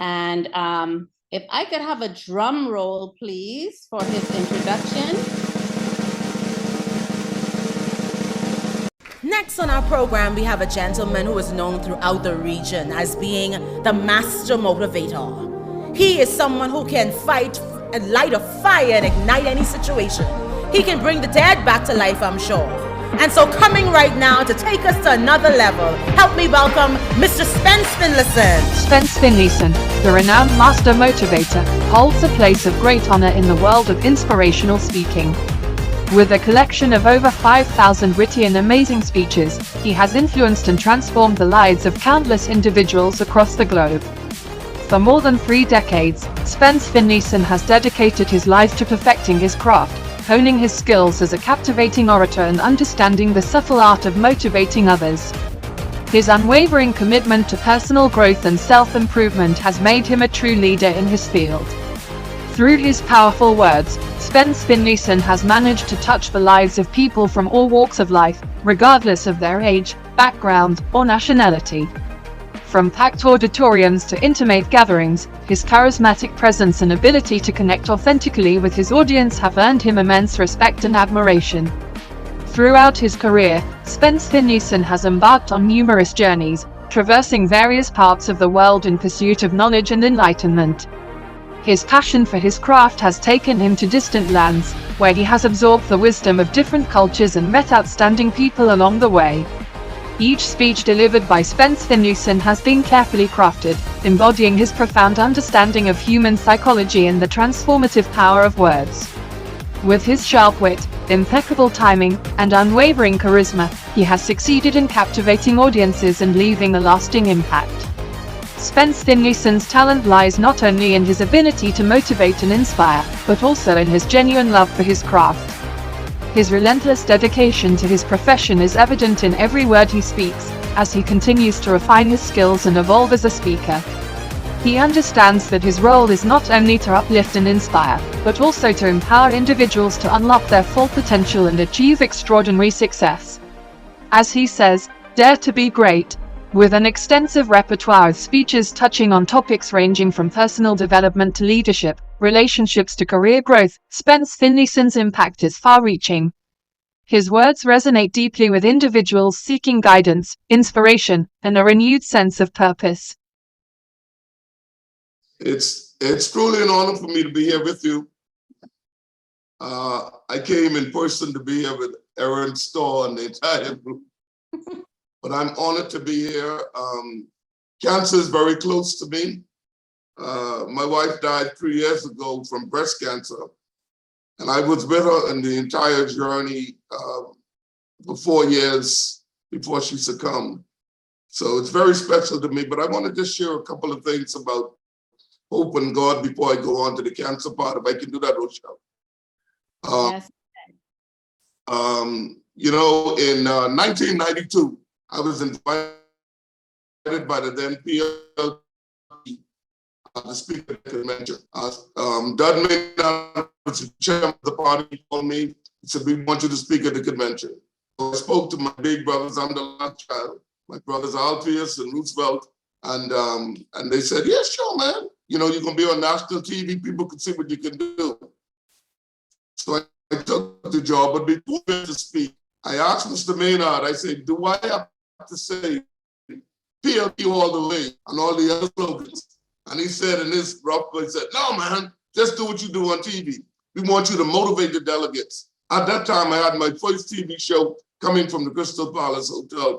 And if I could have a drum roll, please, for his introduction. Next on our program, we have a gentleman who is known throughout the region as being the master motivator. He is someone who can fight and light a fire and ignite any situation. He can bring the dead back to life, I'm sure. And so coming right now to take us to another level, help me welcome Mr. Spence Finlayson. Spence Finlayson, the renowned master motivator, holds a place of great honor in the world of inspirational speaking. With a collection of over 5,000 witty and amazing speeches, he has influenced and transformed the lives of countless individuals across the globe. For more than 3 decades, Spence Finlayson has dedicated his life to perfecting his craft, honing his skills as a captivating orator and understanding the subtle art of motivating others. His unwavering commitment to personal growth and self-improvement has made him a true leader in his field. Through his powerful words, Spence Finlayson has managed to touch the lives of people from all walks of life, regardless of their age, background, or nationality. From packed auditoriums to intimate gatherings, his charismatic presence and ability to connect authentically with his audience have earned him immense respect and admiration. Throughout his career, Spence Finlayson has embarked on numerous journeys, traversing various parts of the world in pursuit of knowledge and enlightenment. His passion for his craft has taken him to distant lands, where he has absorbed the wisdom of different cultures and met outstanding people along the way. Each speech delivered by Spence Finlayson has been carefully crafted, embodying his profound understanding of human psychology and the transformative power of words. With his sharp wit, impeccable timing, and unwavering charisma, he has succeeded in captivating audiences and leaving a lasting impact. Spence Finlayson's talent lies not only in his ability to motivate and inspire, but also in his genuine love for his craft. His relentless dedication to his profession is evident in every word he speaks, as he continues to refine his skills and evolve as a speaker. He understands that his role is not only to uplift and inspire, but also to empower individuals to unlock their full potential and achieve extraordinary success. As he says, "Dare to be great." With an extensive repertoire of speeches touching on topics ranging from personal development to leadership, relationships to career growth, Spence Finlayson's impact is far-reaching. His words resonate deeply with individuals seeking guidance, inspiration, and a renewed sense of purpose. It's truly an honor for me to be here with you. I came in person to be here with Aaron Starr and the entire group. But I'm honored to be here. Cancer is very close to me. My wife died 3 years ago from breast cancer, and I was with her in the entire journey for 4 years before she succumbed. So it's very special to me, but I want to just share a couple of things about hope and God before I go on to the cancer part, if I can do that, Rochelle. Yes. In 1992, I was invited by the then PLP to speak at the convention. Doug Maynard was the chairman of the party, called me. He said, "We want you to speak at the convention." So I spoke to my big brothers. I'm the last child. My brothers Alpheus and Roosevelt, and they said, "Yeah, sure, man. You're gonna be on national TV. People can see what you can do." So I took the job, but before I went to speak, I asked Mr. Maynard. I said, "Do I have to say PLP all the way and all the other slogans?" And he said in his rough voice, he said, "No, man, just do what you do on TV. We want you to motivate the delegates." At that time, I had my first TV show coming from the Crystal Palace Hotel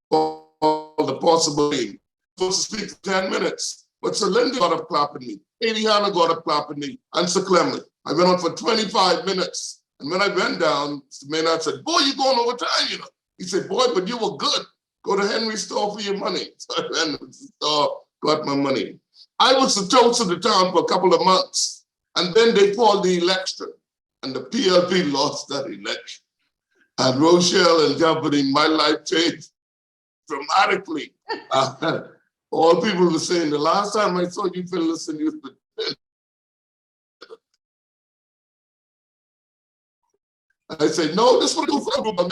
called The Possible Game. I was supposed to speak for 10 minutes, but Sir Lindy got up clapping me. Katie Hanna got up clapping me, and Sir Clement. I went on for 25 minutes. And when I went down, Mr. Maynard said, "Boy, you're going over time, He said, "Boy, but you were good. Go to Henry's store for your money." So I went to the store, got my money. I was the toast of the town for a couple of months. And then they called the election. And the PLP lost that election. And Rochelle and company, my life changed dramatically. All people were saying, "The last time I saw you, Finlayson, you were..." I said, "No, this will do for everyone."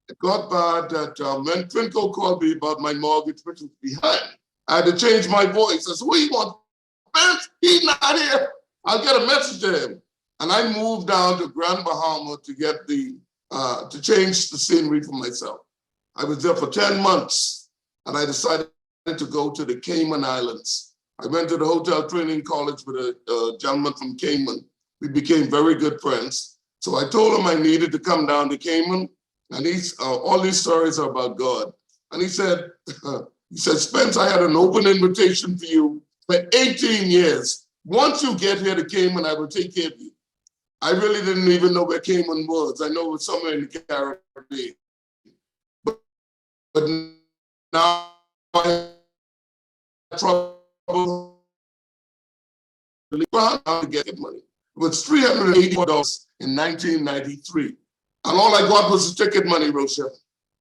It got bad that when Trinco called me about my mortgage, which was behind, I had to change my voice. I said, what do you want? Spence, he's not here. I'll get a message to him. And I moved down to Grand Bahama to get to change the scenery for myself. I was there for 10 months and I decided to go to the Cayman Islands. I went to the hotel training college with a gentleman from Cayman. We became very good friends. So I told him I needed to come down to Cayman, and all these stories are about God. And he said, Spence, I had an open invitation for you for 18 years. Once you get here to Cayman, I will take care of you. I really didn't even know where Cayman was. I know it was somewhere in the Caribbean. But now I have trouble to get money. It was $384 in 1993. And all I got was the ticket money, Rochelle.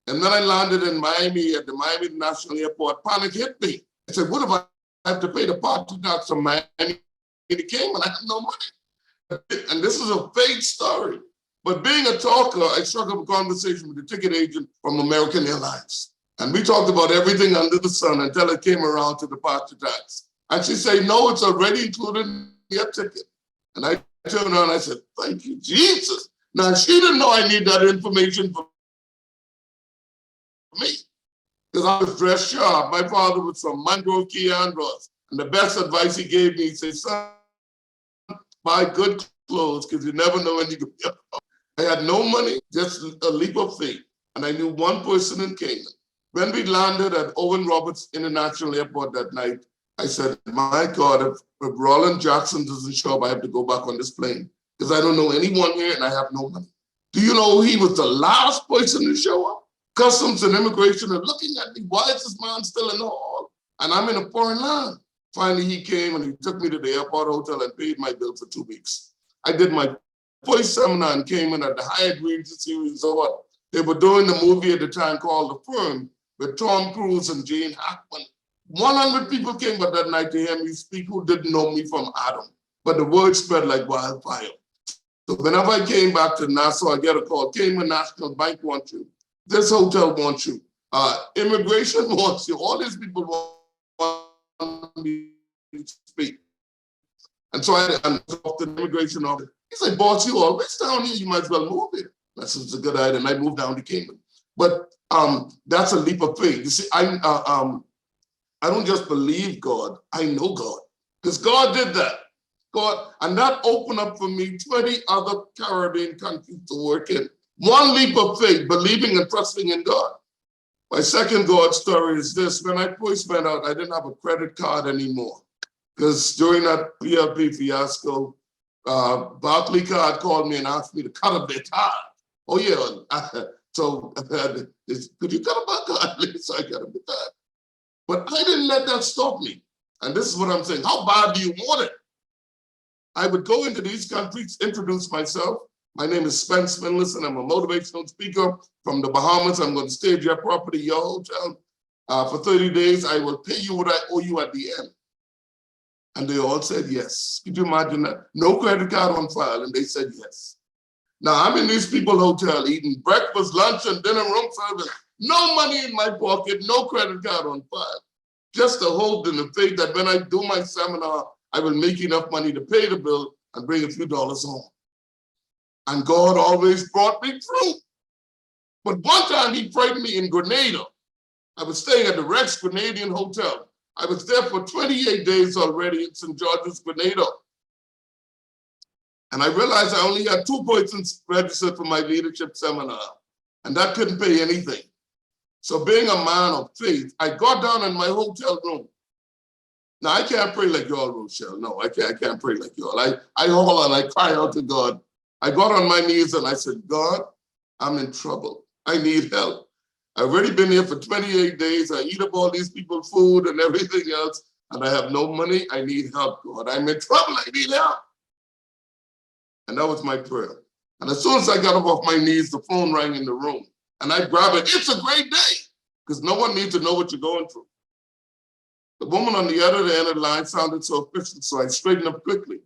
And then I landed in Miami at the Miami International Airport. Panic hit me. I said, what if I have to pay the party tax from Miami to Cayman? I have no money. And this is a fake story. But being a talker, I struck up a conversation with the ticket agent from American Airlines. And we talked about everything under the sun until it came around to the party tax. And she said, no, it's already included in your ticket. And I turned around and I said, thank you, Jesus. Now, she didn't know I need that information for me, because I was dressed sharp. My father was from Mangrove Key Andros. And the best advice he gave me, he said, son, buy good clothes, because you never know when you go. I had no money, just a leap of faith. And I knew one person in Cayman. When we landed at Owen Roberts International Airport that night, I said, my God, if Roland Jackson doesn't show up, I have to go back on this plane, because I don't know anyone here and I have no money. Do you know he was the last person to show up? Customs and Immigration are looking at me. Why is this man still in the hall? And I'm in a foreign land. Finally, he came and he took me to the airport hotel and paid my bill for 2 weeks. I did my first seminar in Cayman at the Hyatt Regency Resort. They were doing the movie at the time called The Firm with Tom Cruise and Gene Hackman. 100 people came but that night to hear me speak who didn't know me from Adam. But the word spread like wildfire. So whenever I came back to Nassau, I get a call. Cayman National Bank wants you. This hotel wants you. Immigration wants you. All these people want me to speak. And so I talked to the immigration officer. He said, boss, you always down here. You might as well move here. That was a good idea. And I moved down to Cayman. But that's a leap of faith. You see, I don't just believe God. I know God. Because God did that. God, and that opened up for me 20 other Caribbean countries to work in. One leap of faith, believing and trusting in God. My second God story is this. When I first went out, I didn't have a credit card anymore. Because during that PLP fiasco, Barclay Card called me and asked me to cut up their card. Oh yeah, so could you cut up my card, please? So I cut up the card. But I didn't let that stop me. And this is what I'm saying. How bad do you want it? I would go into these countries, introduce myself. My name is Spence Finlayson. I'm a motivational speaker from the Bahamas. I'm going to stage your property, your hotel. For 30 days, I will pay you what I owe you at the end. And they all said yes. Could you imagine that? No credit card on file, and they said yes. Now, I'm in these people's hotel eating breakfast, lunch, and dinner, room service. No money in my pocket, no credit card on file. Just the hope and the faith that when I do my seminar, I will make enough money to pay the bill and bring a few dollars home. And God always brought me through. But one time he prayed me in Grenada. I was staying at the Rex Grenadian Hotel. I was there for 28 days already in St. George's, Grenada. And I realized I only had 2 persons registered for my leadership seminar, and that couldn't pay anything. So being a man of faith, I got down in my hotel room. Now, I can't pray like y'all, Rochelle. No, I can't pray like y'all. I haul and I cry out to God. I got on my knees and I said, God, I'm in trouble. I need help. I've already been here for 28 days. I eat up all these people's food and everything else, and I have no money. I need help, God. I'm in trouble. I need help. And that was my prayer. And as soon as I got up off my knees, the phone rang in the room. And I grabbed it. It's a great day, because no one needs to know what you're going through. The woman on the other end of the line sounded so official, so I straightened up quickly.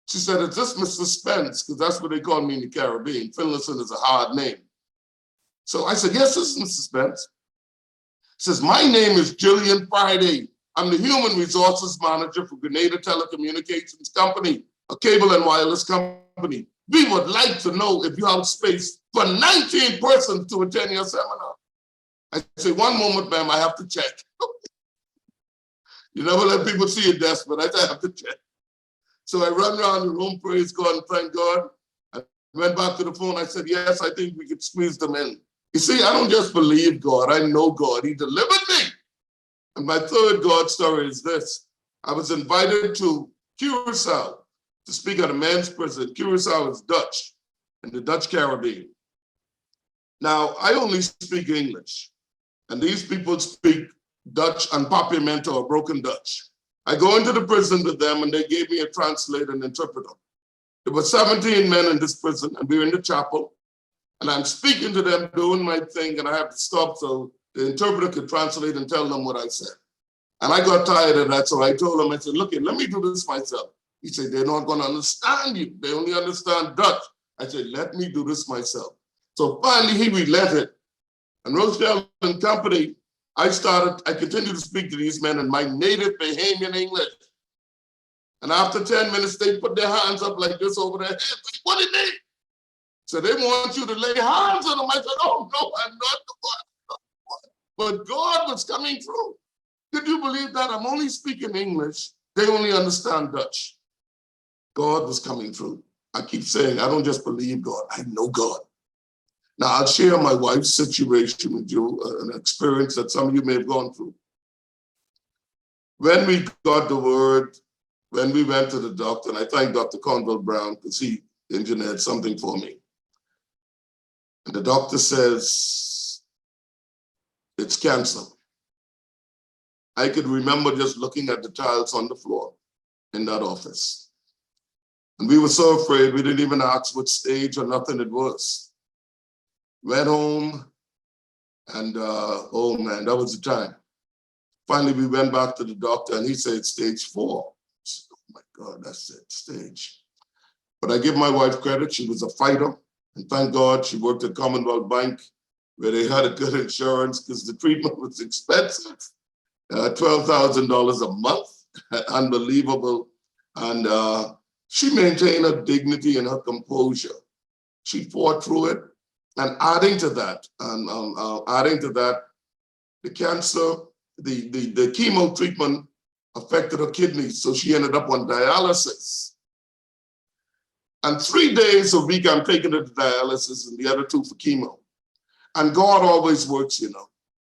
She said, is this Mr. Spence? Because that's what they call me in the Caribbean. Finlayson is a hard name. So I said, yes, this is Mr. Spence. She says, my name is Jillian Friday. I'm the human resources manager for Grenada Telecommunications Company, a cable and wireless company. We would like to know if you have space for 19 persons to attend your seminar. I say, one moment, ma'am, I have to check. You never let people see you desperate. I say, I have to check. So I run around the room, praise God and thank God. I went back to the phone. I said, yes, I think we could squeeze them in. You see, I don't just believe God. I know God. He delivered me. And my third God story is this. I was invited to Curacao to speak at a men's prison. Curacao is Dutch in the Dutch Caribbean. Now, I only speak English, and these people speak Dutch and Papiamento or broken Dutch. I go into the prison with them, and they gave me a translator and interpreter. There were 17 men in this prison, and we were in the chapel, and I'm speaking to them, doing my thing, and I have to stop so the interpreter could translate and tell them what I said. And I got tired of that, so I told him, I said, look, let me do this myself. He said, they're not going to understand you. They only understand Dutch. I said, let me do this myself. So finally, he relented. And Rochelle and company, I continued to speak to these men in my native Bahamian English. And after 10 minutes, they put their hands up like this over their heads. Like, what did they? So they want you to lay hands on them. I said, oh, no, I'm not the one. But God was coming through. Did you believe that? I'm only speaking English. They only understand Dutch. God was coming through. I keep saying, I don't just believe God, I know God. Now, I'll share my wife's situation with you, an experience that some of you may have gone through. When we got the word, when we went to the doctor, and I thank Dr. Conwell Brown because he engineered something for me. And the doctor says, it's cancer. I could remember just looking at the tiles on the floor in that office. And we were so afraid, we didn't even ask what stage or nothing it was. Went home, and oh man, that was the time. Finally, we went back to the doctor, and he said stage 4. Said, oh my God, that's it, stage. But I give my wife credit, she was a fighter, and thank God she worked at Commonwealth Bank, where they had a good insurance because the treatment was expensive. $12,000 a month, unbelievable. And she maintained her dignity and her composure. She fought through it. And adding to that, the cancer, the chemo treatment affected her kidneys. So she ended up on dialysis. And 3 days a week, I'm taking her to dialysis and the other 2 for chemo. And God always works, you know.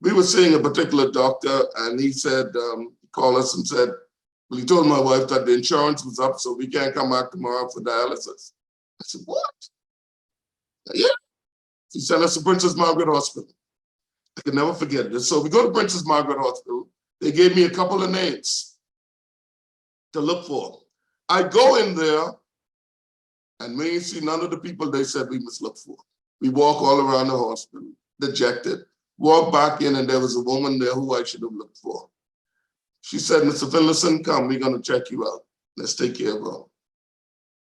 We were seeing a particular doctor, and he said, he called us and said, well, he told my wife that the insurance was up, so we can't come back tomorrow for dialysis. I said, what? Yeah. He sent us to Princess Margaret Hospital. I can never forget this. So we go to Princess Margaret Hospital. They gave me a couple of names to look for. I go in there, and we see none of the people they said we must look for. We walk all around the hospital, dejected. Walked back in, and there was a woman there who I should have looked for. She said, Mr. Finlayson, come, we're going to check you out. Let's take care of her.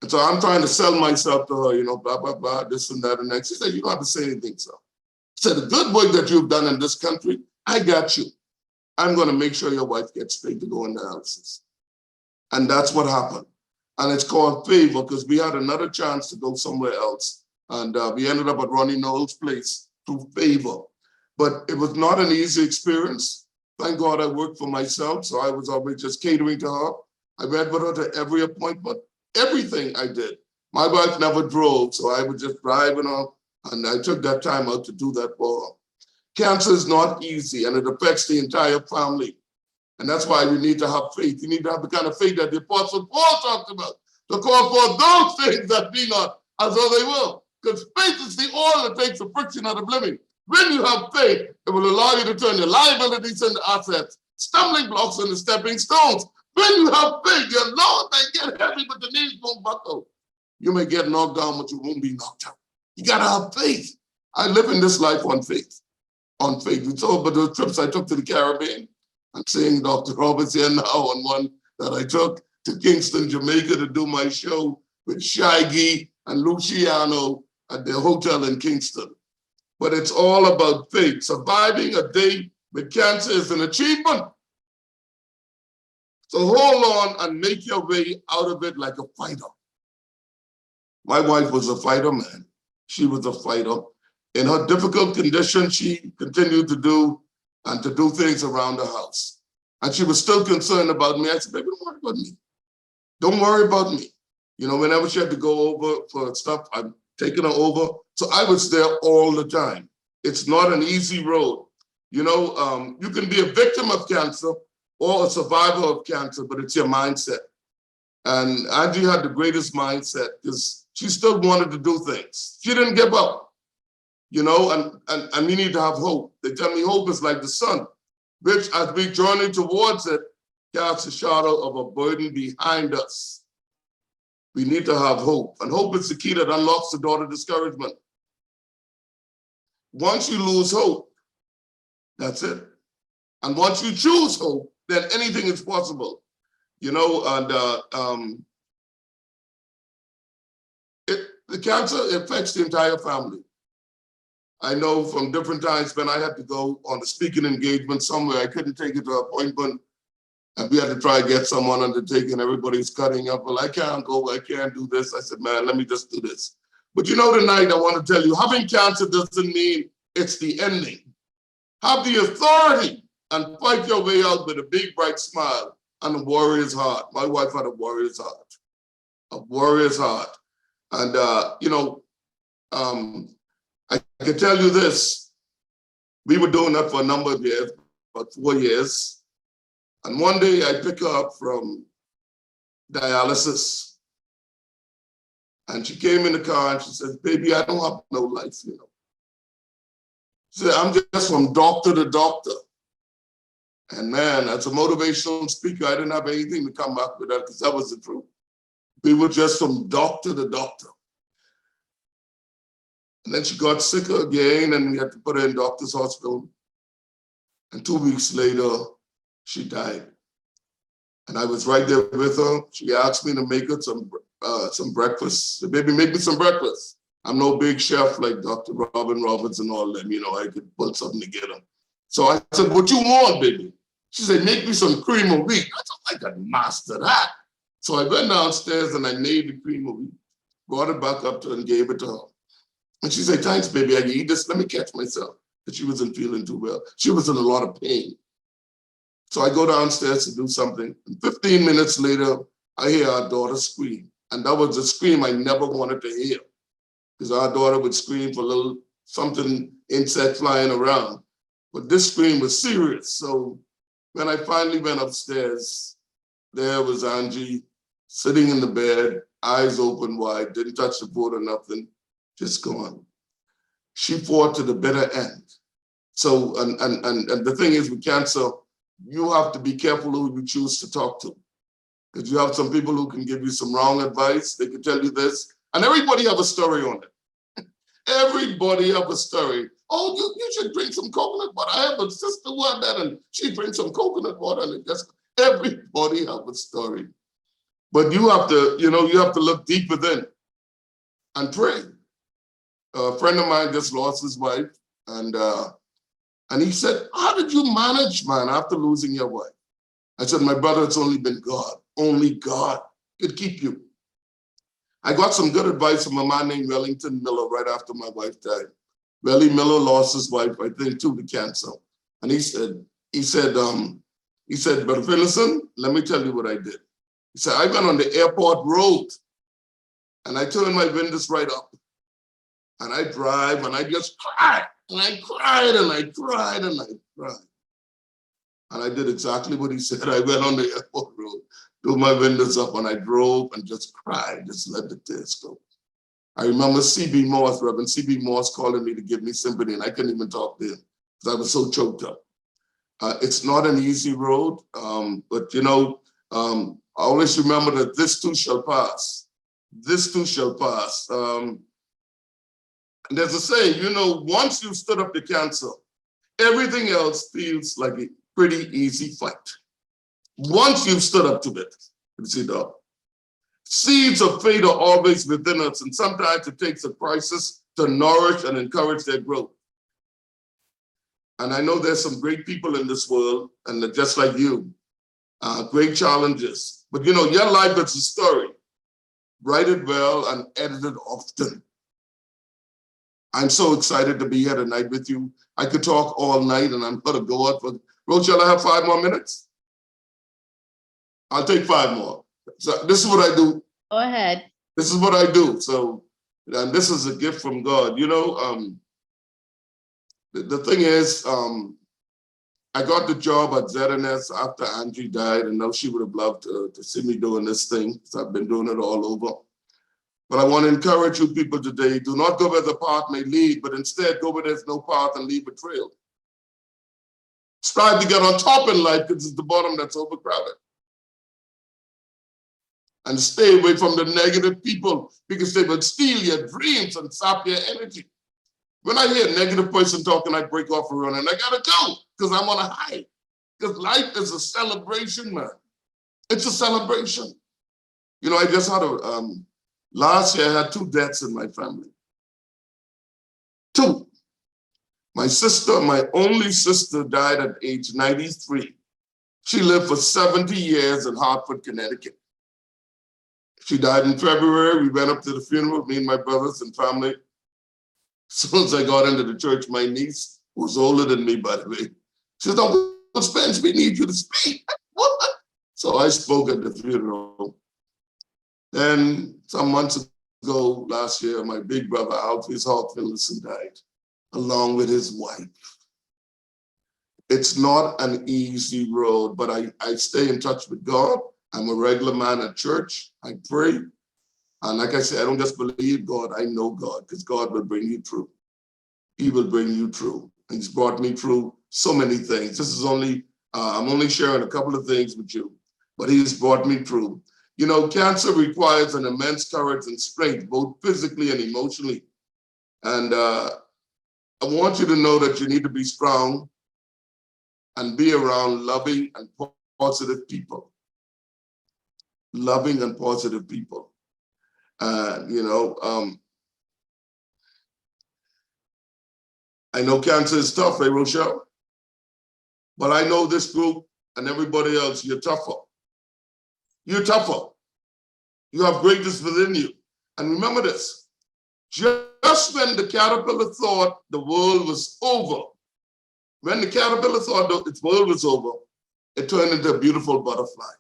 And so I'm trying to sell myself to her, you know, blah, blah, blah, this and that and that. She said, you don't have to say anything, sir. She said, the good work that you've done in this country, I got you. I'm going to make sure your wife gets paid to go on dialysis. And that's what happened. And it's called favor because we had another chance to go somewhere else. And we ended up at Ronnie Knowles' place through favor. But it was not an easy experience. Thank God I worked for myself, so I was always just catering to her. I went with her to every appointment, everything I did. My wife never drove, so I would just drive her, and I took that time out to do that for her. Cancer is not easy, and it affects the entire family. And that's why you need to have faith. You need to have the kind of faith that the Apostle Paul talked about, to call for those things that be not as though they will. Because faith is the oil that takes the friction out of living. When you have faith, it will allow you to turn your liabilities into assets, stumbling blocks into stepping stones. When you have faith, your load may get heavy, but the knees won't buckle. You may get knocked down, but you won't be knocked out. You got to have faith. I live in this life on faith. On faith. We talk about those trips I took to the Caribbean. I'm seeing Dr. Roberts here now on one that I took to Kingston, Jamaica to do my show with Shaggy and Luciano at their hotel in Kingston. But it's all about faith. Surviving a day with cancer is an achievement. So hold on and make your way out of it like a fighter. My wife was a fighter, man. She was a fighter. In her difficult condition, she continued to do things around the house. And she was still concerned about me. I said, baby, don't worry about me. Don't worry about me. You know, whenever she had to go over for stuff, I'm taking her over. So I was there all the time. It's not an easy road. You know, you can be a victim of cancer or a survivor of cancer, but it's your mindset. And Angie had the greatest mindset because she still wanted to do things. She didn't give up, you know, and we need to have hope. They tell me hope is like the sun, which as we journey towards it, casts a shadow of a burden behind us. We need to have hope. And hope is the key that unlocks the door to discouragement. Once you lose hope, that's it. And once you choose hope, then anything is possible. You know, and the cancer affects the entire family. I know from different times when I had to go on a speaking engagement somewhere, I couldn't take it to an appointment, and we had to try to get someone undertaken. Everybody's cutting up. Well, I can't go, I can't do this. I said, man, let me just do this. But you know, tonight I want to tell you, having cancer doesn't mean it's the ending. Have the authority and fight your way out with a big, bright smile and a warrior's heart. My wife had a warrior's heart, a warrior's heart. And, you know, I can tell you this, we were doing that for a number of years, about 4 years. And one day I pick her up from dialysis. And she came in the car and she says, baby, I don't have no life, you know. She said, I'm just from doctor to doctor. And man, as a motivational speaker, I didn't have anything to come back with that because that was the truth. We were just from doctor to doctor. And then she got sicker again and we had to put her in doctor's hospital. And 2 weeks later, she died. And I was right there with her. She asked me to make her some breakfast. She said, baby, make me some breakfast. I'm no big chef like Dr. Robin Roberts and all them, you know, I could put something together. So I said, what you want, baby? She said, make me some cream of wheat. I thought I could master that. So I went downstairs and I made the cream of wheat, brought it back up to her and gave it to her. And she said, thanks, baby, I can eat this. Let me catch myself. But she wasn't feeling too well. She was in a lot of pain. So I go downstairs to do something. And 15 minutes later, I hear our daughter scream. And that was a scream I never wanted to hear. Because our daughter would scream for a little something, insect flying around. But this scream was serious. So when I finally went upstairs, there was Angie sitting in the bed, eyes open wide, didn't touch the board or nothing, just gone. She fought to the bitter end. So, and the thing is with cancer, you have to be careful who you choose to talk to. Because you have some people who can give you some wrong advice. They can tell you this, and everybody have a story on it. Everybody have a story. Oh, you should drink some coconut water. I have a sister who had that, and she drinks some coconut water, and it just, everybody have a story. But you have to, you know, you have to look deep within and pray. A friend of mine just lost his wife, and he said, how did you manage, man, after losing your wife? I said, my brother, it's only been God. Only God could keep you. I got some good advice from a man named Wellington Miller right after my wife died. Wellie Miller lost his wife, I think, to the cancer. And he said, Brother Finlayson, let me tell you what I did. He said, I went on the airport road and I turned my windows right up and I drive and I just cried and I cried and I cried and I cried. And I did exactly what he said. I went on the airport road, threw my windows up and I drove and just cried, just let the tears go. I remember C.B. Morse, Reverend C.B. Morse calling me to give me sympathy and I couldn't even talk to him because I was so choked up. It's not an easy road, but you know, I always remember that this too shall pass. This too shall pass. And there's a saying, you know, once you've stood up to cancer, everything else feels like a pretty easy fight. Once you've stood up to it, you see that. Seeds of faith are always within us, and sometimes it takes a crisis to nourish and encourage their growth. And I know there's some great people in this world, and just like you, great challenges. But you know, your life is a story. Write it well and edit it often. I'm so excited to be here tonight with you. I could talk all night and I'm gonna go out for, Rochelle, I have 5 more minutes? I'll take 5 more. So this is what I do. Go ahead. This is what I do. So, and this is a gift from God. You know, the thing is, I got the job at ZNS after Angie died, and now she would have loved to see me doing this thing, because I've been doing it all over. But I want to encourage you people today, do not go where the path may lead, but instead go where there's no path and leave a trail. Strive to get on top in life, because it's the bottom that's overcrowded. And stay away from the negative people, because they will steal your dreams and sap your energy. When I hear a negative person talking, I break off a run and I gotta go, because I'm on a high. Because life is a celebration, man. It's a celebration. You know, I just had last year I had 2 deaths in my family. 2. My sister, my only sister, died at age 93. She lived for 70 years in Hartford, Connecticut. She died in February. We went up to the funeral, me and my brothers and family. As soon as I got into the church, my niece, who was older than me, by the way, she said, "Uncle Spence, we need you to speak." What? So I spoke at the funeral. Then some months ago, last year, my big brother, Spence Finlayson, died, along with his wife. It's not an easy road, but I stay in touch with God. I'm a regular man at church. I pray. And like I said, I don't just believe God, I know God, because God will bring you through. He will bring you through. And he's brought me through so many things. This is only, I'm only sharing a couple of things with you, but he's brought me through. You know, cancer requires an immense courage and strength, both physically and emotionally. And I want you to know that you need to be strong and be around loving and positive people. Loving and positive people. You know, I know cancer is tough, eh, Rochelle? But I know this group and everybody else, you're tougher. You're tougher. You have greatness within you. And remember this, just when the caterpillar thought the world was over, when the caterpillar thought its world was over, it turned into a beautiful butterfly.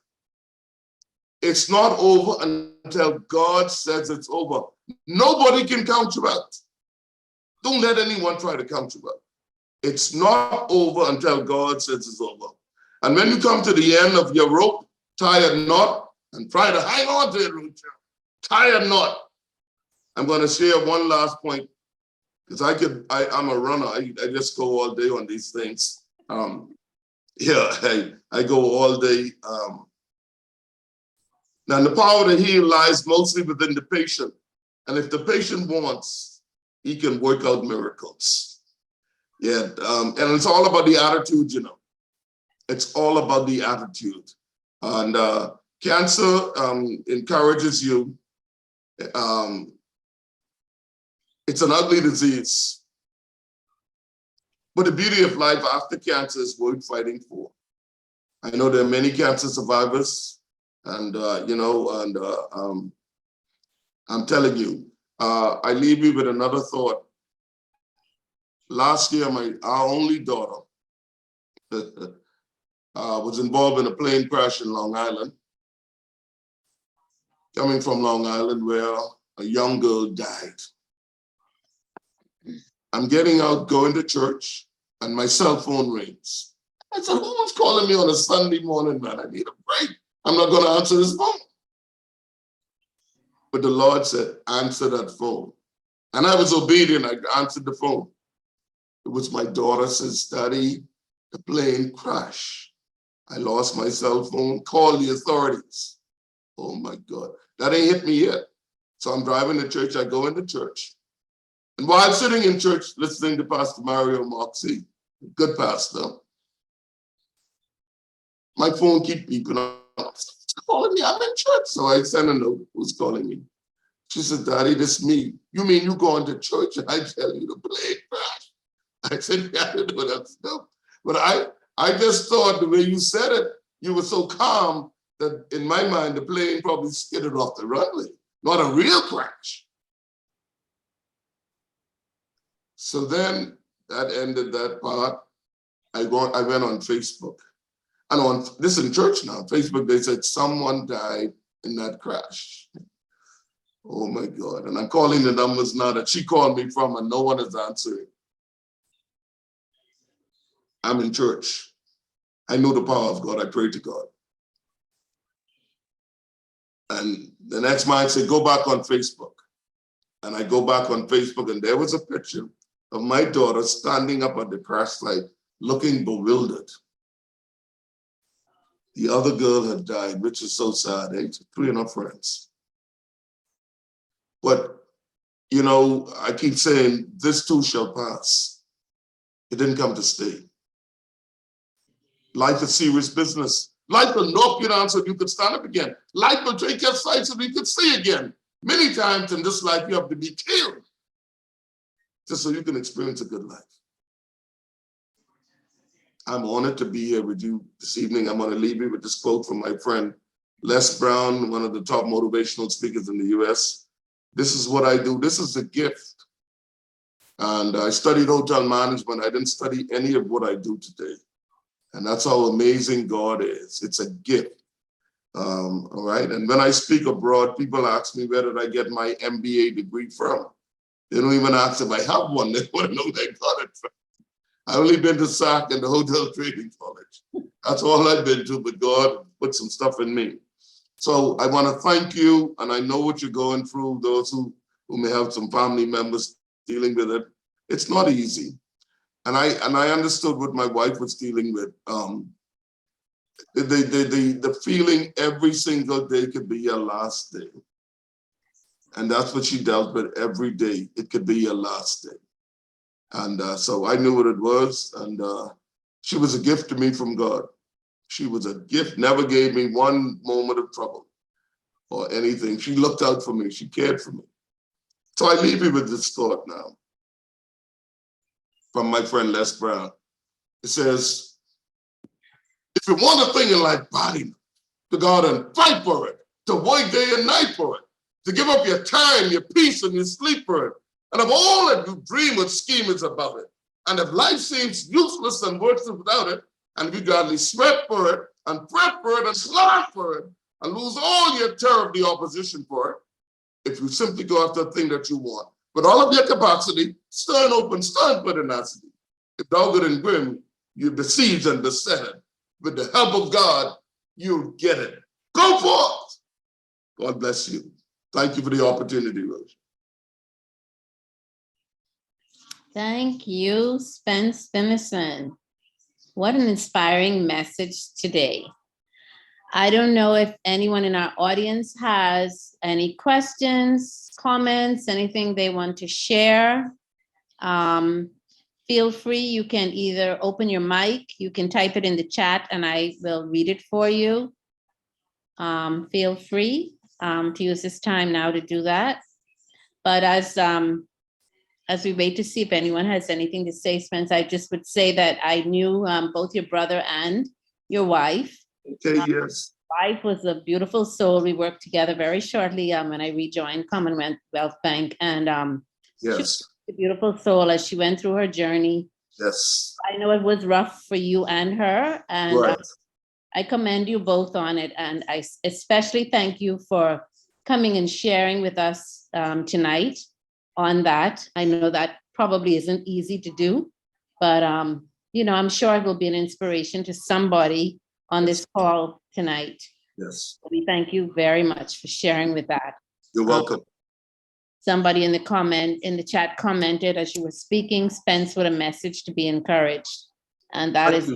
It's not over until God says it's over. Nobody can count you out. Don't let anyone try to count you out. It's not over until God says it's over. And when you come to the end of your rope, tie a knot and try to hang on to it. Tie a knot. I'm going to share one last point, because I'm a runner. I just go all day on these things. I go all day. Now, the power to heal lies mostly within the patient. And if the patient wants, he can work out miracles. Yeah, and it's all about the attitude, you know. It's all about the attitude. And cancer encourages you. It's an ugly disease. But the beauty of life after cancer is worth fighting for. I know there are many cancer survivors. And, you know, and I'm telling you, I leave you with another thought. Last year, our only daughter was involved in a plane crash in Long Island. Coming from Long Island, where a young girl died. I'm getting out, going to church, and my cell phone rings. I said, who was calling me on a Sunday morning, man? I need a break. I'm not going to answer this phone. But the Lord said, answer that phone. And I was obedient. I answered the phone. It was my daughter. Says, Daddy, the plane crashed. I lost my cell phone. Call the authorities. Oh my God. That ain't hit me yet. So I'm driving to church. I go into church. And while sitting in church, listening to Pastor Mario Moxie, good pastor, my phone keep beeping up. Calling me, I'm in church. So I sent a note, who's calling me? She said, Daddy, this me. You mean you going to church and I tell you to play crash? I said, yeah, I know that stuff. But I just thought the way you said it, you were so calm that in my mind, the plane probably skidded off the runway, not a real crash. So then that ended that part. I went on Facebook. And on this in church now, Facebook, they said someone died in that crash. Oh my God. And I'm calling the numbers now that she called me from and no one is answering. I'm in church. I know the power of God. I pray to God. And the next man said, go back on Facebook. And I go back on Facebook and there was a picture of my daughter standing up at the crash site looking bewildered. The other girl had died, which is so sad. Eh? 3 of her friends. But, you know, I keep saying, this too shall pass. It didn't come to stay. Life is serious business. Life will knock you down so you could stand up again. Life will take your sight so you could see again. Many times in this life, you have to be killed just so you can experience a good life. I'm honored to be here with you this evening. I'm going to leave you with this quote from my friend Les Brown, one of the top motivational speakers in the US. This is what I do. This is a gift. And I studied hotel management. I didn't study any of what I do today. And that's how amazing God is. It's a gift. All right. And when I speak abroad, people ask me, where did I get my MBA degree from? They don't even ask if I have one. They want to know where I got it from. I've only been to SAC and the Hotel Training College. That's all I've been to, but God put some stuff in me. So I want to thank you, and I know what you're going through, those who may have some family members dealing with it. It's not easy. And I understood what my wife was dealing with. The feeling every single day could be your last day. And that's what she dealt with every day. It could be your last day. And so I knew what it was. And she was a gift to me from God. She was a gift, never gave me one moment of trouble or anything. She looked out for me. She cared for me. So I leave you with this thought now from my friend Les Brown. It says, if you want a thing in life, body to go out and fight for it, to work day and night for it, to give up your time, your peace, and your sleep for it. And of all that you dream or scheme is above it. And if life seems useless and worthless without it, and you gladly sweat for it, and fret for it, and slog for it, and lose all your terror of the opposition for it, if you simply go after the thing that you want, with all of your capacity, stern open, stern pertinacity. If dogged and grim, you besiege and beset it. With the help of God, you'll get it. Go forth. God bless you. Thank you for the opportunity, Rose. Thank you, Spence Finlayson. What an inspiring message today. I don't know if anyone in our audience has any questions, comments, anything they want to share. Feel free, you can either open your mic, you can type it in the chat and I will read it for you. Feel free to use this time now to do that. But as we wait to see if anyone has anything to say, Spence, I just would say that I knew both your brother and your wife. Okay, yes. Wife was a beautiful soul. We worked together very shortly when I rejoined Commonwealth Bank, and Yes. she was a beautiful soul as she went through her journey. Yes. I know it was rough for you and her, and Right. I commend you both on it, and I especially thank you for coming and sharing with us tonight on that. I know that probably isn't easy to do, but you know, I'm sure it will be an inspiration to somebody on this call tonight. Yes. We thank you very much for sharing with that. You're welcome. Somebody in the chat commented as you were speaking, Spence with a message to be encouraged. And that is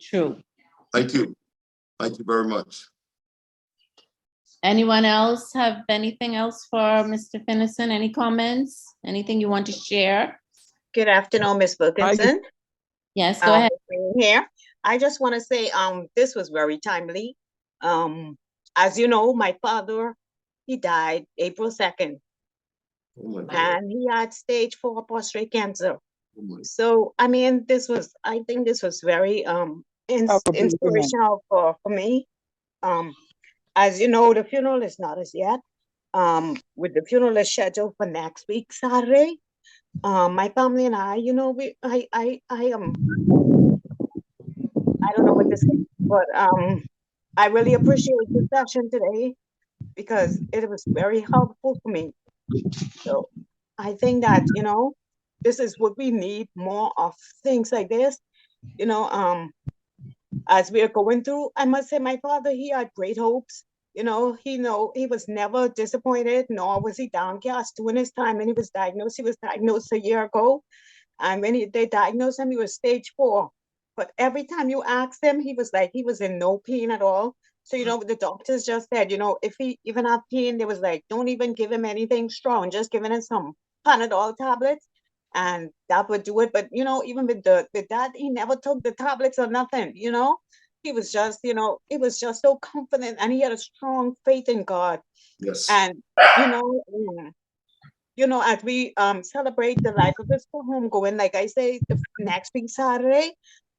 true. Thank you. Thank you very much. Anyone else have anything else for Mr. Finlayson? Any comments? Anything you want to share? Good afternoon, Ms. Wilkinson. Yes, go ahead. Here. I just want to say this was very timely. As you know, my father, he died April 2nd. Oh my God. And he had stage 4 prostate cancer. Oh my. So I mean, I think this was very inspirational for me. Um, as you know, the funeral is not as yet. With the funeral is scheduled for next week, Saturday. My family and I, I don't know what to say, but I really appreciate the session today because it was very helpful for me. So I think that, this is what we need more of, things like this. You know, as we are going through, I must say my father, he had great hopes. He was never disappointed, nor was he downcast during his time when he was diagnosed. He was diagnosed a year ago. And when they diagnosed him, he was stage 4. But every time you asked him, he was like, he was in no pain at all. So, the doctors just said, if he even have pain, they was like, don't even give him anything strong, just giving him some Panadol tablets. And that would do it. But, even with that, he never took the tablets or nothing, He was just, he was just so confident and he had a strong faith in God. Yes. And, you know, as we celebrate the life of his homegoing, like I say, the next week Saturday,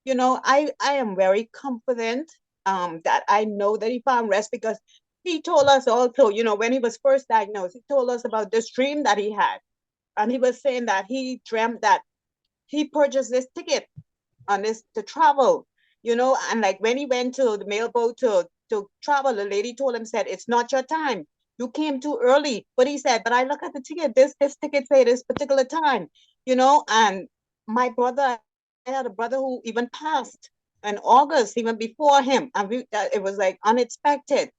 I am very confident that I know that he found rest because he told us also, when he was first diagnosed, he told us about this dream that he had. And he was saying that he dreamt that he purchased this ticket on this to travel, and like when he went to the mailboat to travel, the lady told him, said, it's not your time. You came too early. But he said, but I look at the ticket, this ticket say this particular time, and my brother, I had a brother who even passed in August, even before him. And it was like unexpected.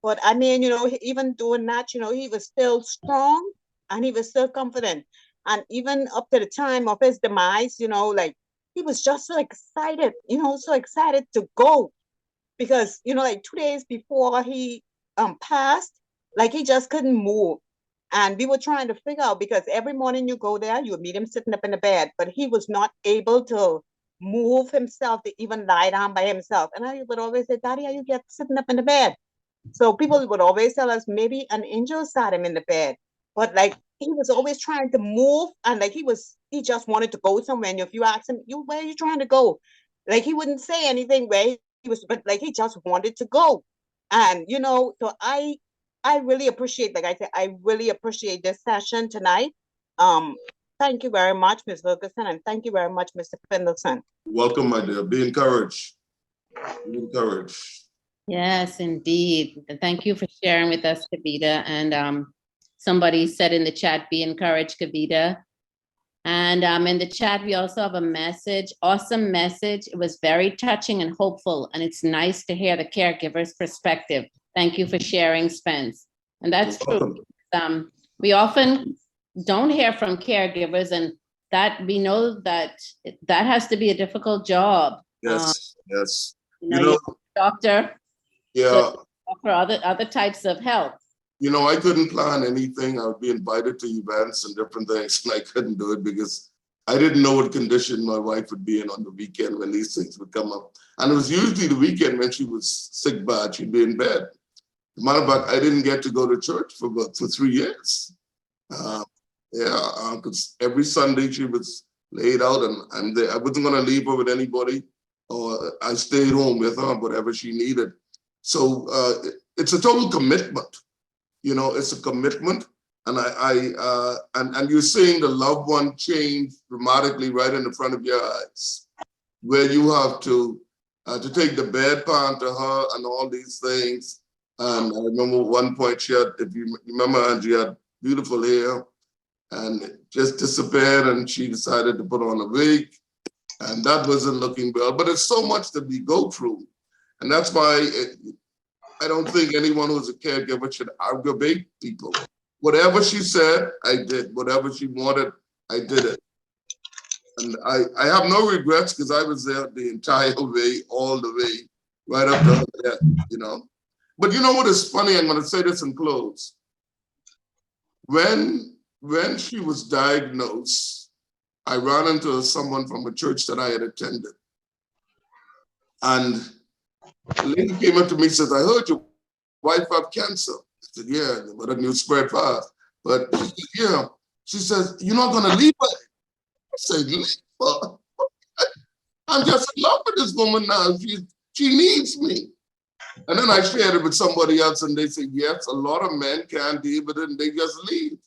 But I mean, even doing that, he was still strong and he was still confident. And even up to the time of his demise, like he was just so excited, so excited to go because, like 2 days before he passed, like he just couldn't move. And we were trying to figure out because every morning you go there, you would meet him sitting up in the bed, but he was not able to move himself to even lie down by himself. And I would always say, Daddy, how you get sitting up in the bed? So people would always tell us maybe an angel sat him in the bed, but like he was always trying to move and like he just wanted to go somewhere. And if you ask him, where are you trying to go? Like he wouldn't say anything where he was, but like he just wanted to go. And so I really appreciate, like I said, I really appreciate this session tonight. Um, thank you very much, Ms. Wilkerson, and thank you very much, Mr. Finlayson. Welcome, my dear. Be encouraged. Be encouraged. Yes, indeed. And thank you for sharing with us, Kavita. And somebody said in the chat, be encouraged, Kavita. And in the chat, we also have a message, awesome message. It was very touching and hopeful. And it's nice to hear the caregiver's perspective. Thank you for sharing, Spence. And that's true. We often don't hear from caregivers, and that we know that that has to be a difficult job. Yes, yes. You're a doctor. Yeah. So for other types of help. I couldn't plan anything. I would be invited to events and different things, and I couldn't do it because I didn't know what condition my wife would be in on the weekend when these things would come up. And it was usually the weekend when she was sick bad, she'd be in bed. As a matter of fact, I didn't get to go to church for 3 years. Because every Sunday she was laid out, and I wasn't going to leave her with anybody, or I stayed home with her, whatever she needed. So it's a total commitment. It's a commitment, and and you're seeing the loved one change dramatically right in the front of your eyes, where you have to take the bedpan to her and all these things. And I remember one point she had, if you remember, Angie had beautiful hair, and it just disappeared, and she decided to put on a wig, and that wasn't looking well. But it's so much that we go through, and that's why I don't think anyone who's a caregiver should aggravate people. Whatever she said, I did. Whatever she wanted, I did it. And I have no regrets because I was there the entire way, all the way, right up to her death, But you know what is funny? I'm going to say this in close. When she was diagnosed, I ran into someone from a church that I had attended. And the lady came up to me and says, I heard your wife have cancer. I said, yeah, but it knew spread fast. But she said, yeah. She says, you're not going to leave her. I said, leave her? I'm just in love with this woman now. She needs me. And then I shared it with somebody else and they said, yes, a lot of men can't deal with it and they just leave.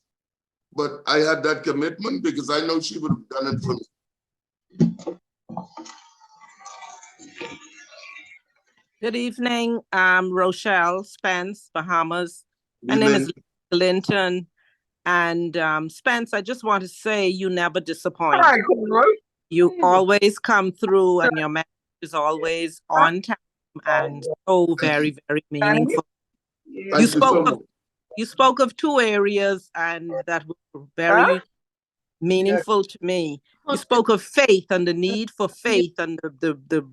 But I had that commitment because I know she would have done it for me. Good evening, Rochelle, Spence, Bahamas. My Good name is evening. Linton. And Spence, I just want to say you never disappoint. You always come through and your message is always on time and so very, very meaningful. You spoke of two areas and that were very meaningful to me. You spoke of faith and the need for faith and the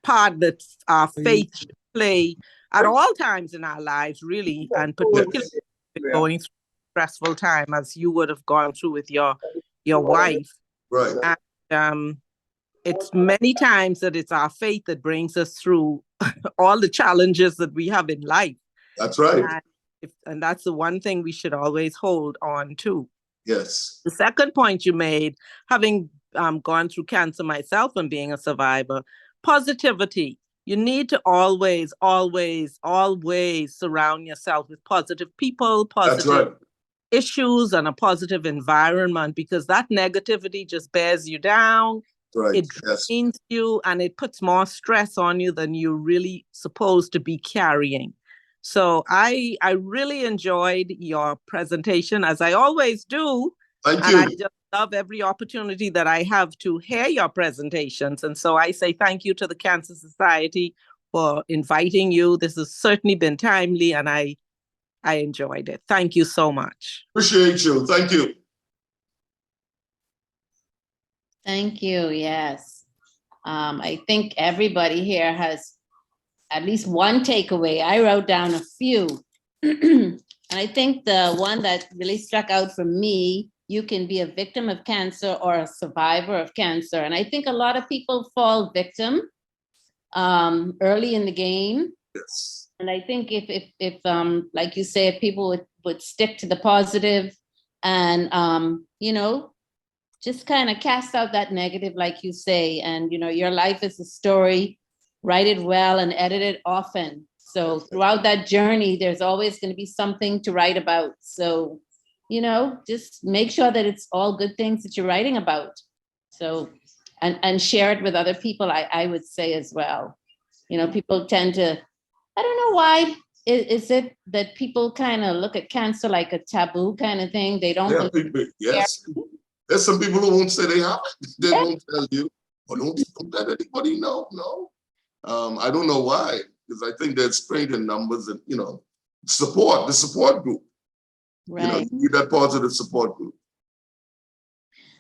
part that our faith should play at all times in our lives, really, and particularly going through a stressful time as you would have gone through with your wife. Right. And it's many times that it's our faith that brings us through all the challenges that we have in life. That's right. And that's the one thing we should always hold on to. Yes. The second point you made, having gone through cancer myself and being a survivor, positivity. You need to always, always, always surround yourself with positive people, positive issues, and a positive environment, because that negativity just bears you down. Right. It drains you and it puts more stress on you than you're really supposed to be carrying. So I really enjoyed your presentation, as I always do. Thank you. I just love every opportunity that I have to hear your presentations. And so I say thank you to the Cancer Society for inviting you. This has certainly been timely and I enjoyed it. Thank you so much. Appreciate you. Thank you. Thank you. Yes. I think everybody here has at least one takeaway. I wrote down a few. And I think the one that really struck out for me, you can be a victim of cancer or a survivor of cancer. And I think a lot of people fall victim early in the game. Yes. And I think if like you say, if people would stick to the positive and, just kind of cast out that negative, like you say, and, your life is a story, write it well and edit it often. So throughout that journey, there's always going to be something to write about. So, just make sure that it's all good things that you're writing about. So, and share it with other people, I would say as well. People tend to, I don't know why, is it that people kind of look at cancer like a taboo kind of thing? They don't. Yes. There's some people who won't say they have it. They won't tell you. Or don't let anybody know. No. I don't know why, because I think there's strength in numbers and, the support group. Right. You need that positive support group.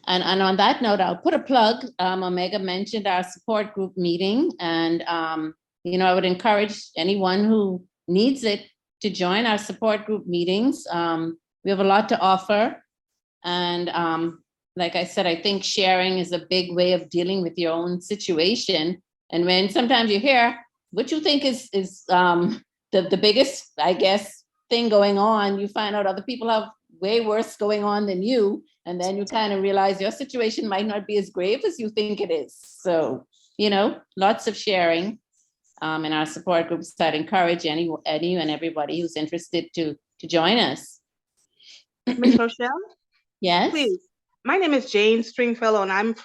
And on that note, I'll put a plug. Omega mentioned our support group meeting, and I would encourage anyone who needs it to join our support group meetings. We have a lot to offer, and like I said, I think sharing is a big way of dealing with your own situation. And when sometimes you hear what you think is the biggest, I guess, thing going on, you find out other people have way worse going on than you. And then you kind of realize your situation might not be as grave as you think it is. So, lots of sharing in our support groups. I'd encourage any and everybody who's interested to join us. Miss Rochelle? Yes. Please. My name is Jane Stringfellow, and I'm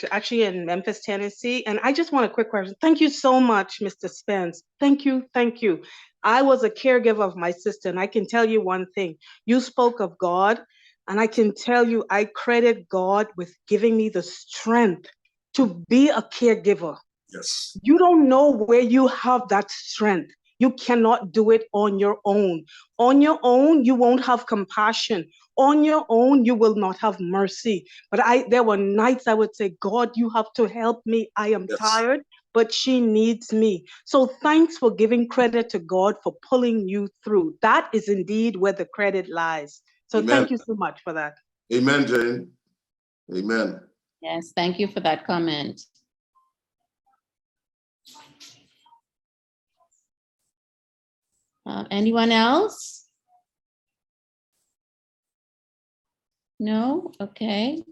actually in Memphis, Tennessee. And I just want a quick question. Thank you so much, Mr. Spence. Thank you. Thank you. I was a caregiver of my sister, and I can tell you one thing. You spoke of God, and I can tell you I credit God with giving me the strength to be a caregiver. Yes. You don't know where you have that strength. You cannot do it on your own. On your own, you won't have compassion. On your own, you will not have mercy. But there were nights I would say, God, you have to help me. I am tired, but she needs me. So thanks for giving credit to God for pulling you through. That is indeed where the credit lies. So Thank you so much for that. Amen, Jane. Amen. Yes, thank you for that comment. Anyone else? No? Okay.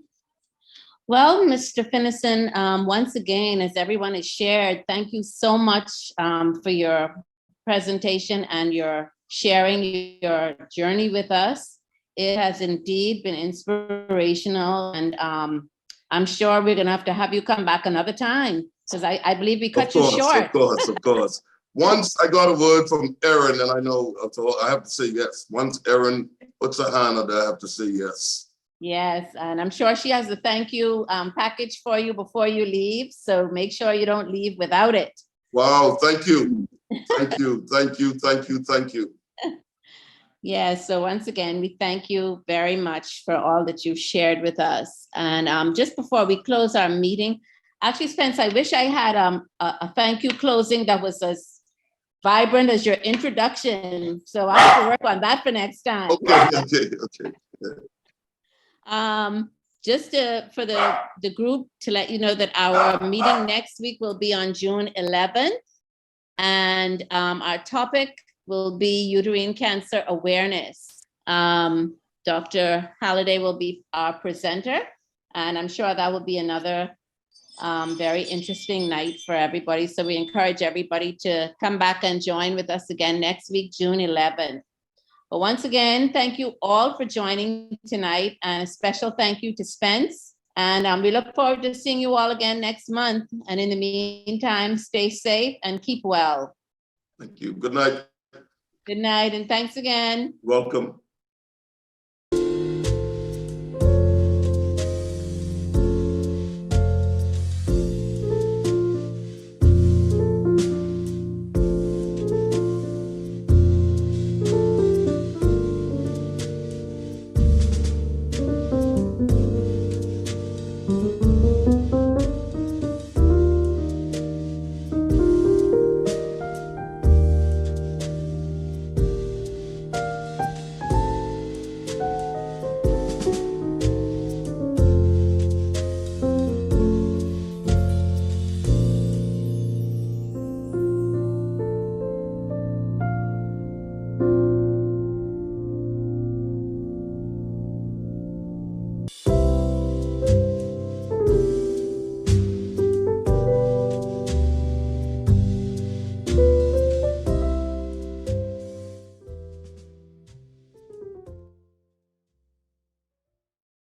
Well, Mr. Finlayson, once again, as everyone has shared, thank you so much for your presentation and your sharing your journey with us. It has indeed been inspirational, and I'm sure we're going to have you come back another time, because I believe we cut you short. Of course. Once I got a word from Erin, and I know, so I have to say yes. Once Erin puts her hand on there, I have to say yes. Yes, and I'm sure she has a thank you package for you before you leave. So make sure you don't leave without it. Wow, thank you. Thank you, thank you, thank you, thank you. Yes, so once again, we thank you very much for all that you've shared with us. And just before we close our meeting, actually, Spence, I wish I had a thank you closing that was as vibrant as your introduction. So I'll have to work on that for next time. Okay. Just for the group to let you know that our meeting next week will be on June 11th. And our topic will be uterine cancer awareness. Dr. Halliday will be our presenter, and I'm sure that will be another very interesting night for everybody. So we encourage everybody to come back and join with us again next week, June 11th. But once again, thank you all for joining tonight, and a special thank you to Spence. And we look forward to seeing you all again next month. And in the meantime, stay safe and keep well. Thank you. Good night. Good night, and thanks again. Welcome.